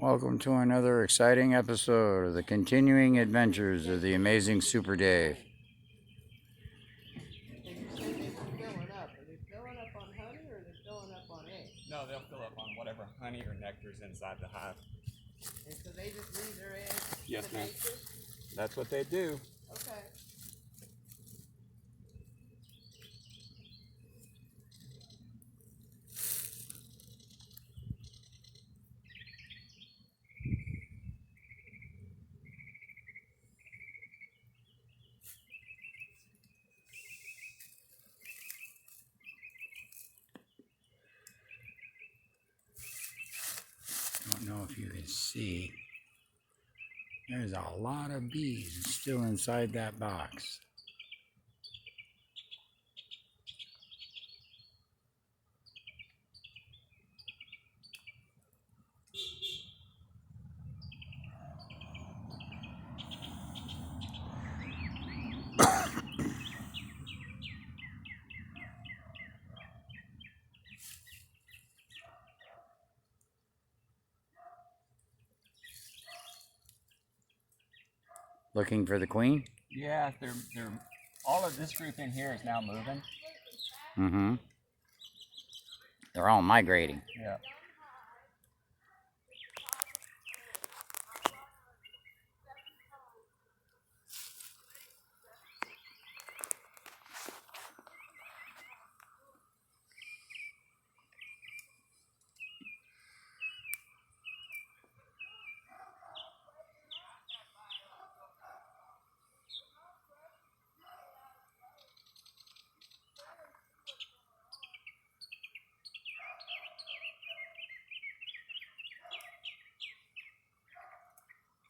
Welcome to another exciting episode of the continuing adventures of the amazing Super Dave. They just said they were filling up. Are they filling up on honey or are they filling up on eggs? No, they'll fill up on whatever honey or nectar is inside the hive. And so they just leave their eggs Yes, to ma'am. nature? That's what they do. Okay. I don't know if you can see. There's a lot of bees still inside that box. Looking for the queen? Yeah, they're all of this group in here is now moving. Mm-hmm. They're all migrating. Yeah.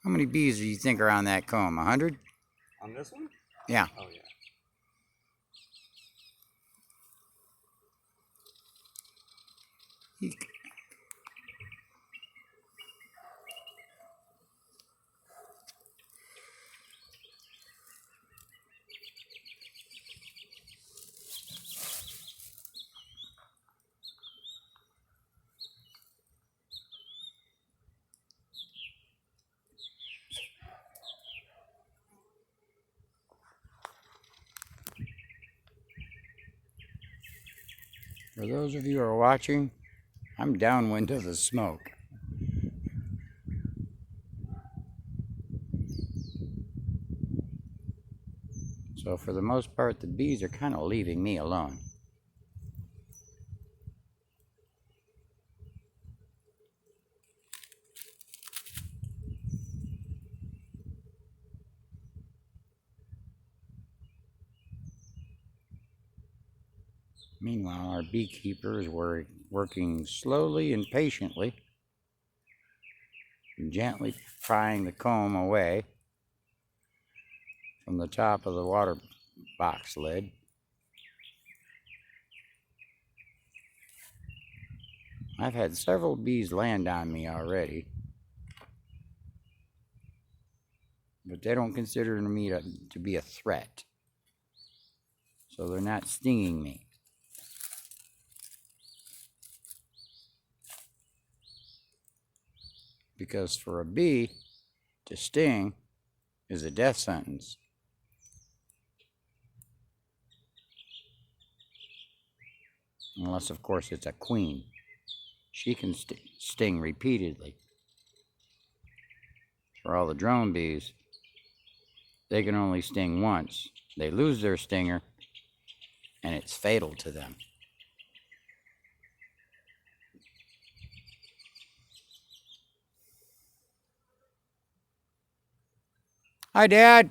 How many bees do you think are on that comb? 100? On this one? Yeah. Oh, yeah. Eek. For those of you who are watching, I'm downwind of the smoke. So for the most part, the bees are kind of leaving me alone. Meanwhile, our beekeeper is working slowly and patiently, gently prying the comb away from the top of the water box lid. I've had several bees land on me already, but they don't consider me to be a threat, so they're not stinging me. Because for a bee to sting is a death sentence. Unless, of course, it's a queen. She can sting repeatedly. For all the drone bees, they can only sting once. They lose their stinger, and it's fatal to them. Hi, Dad.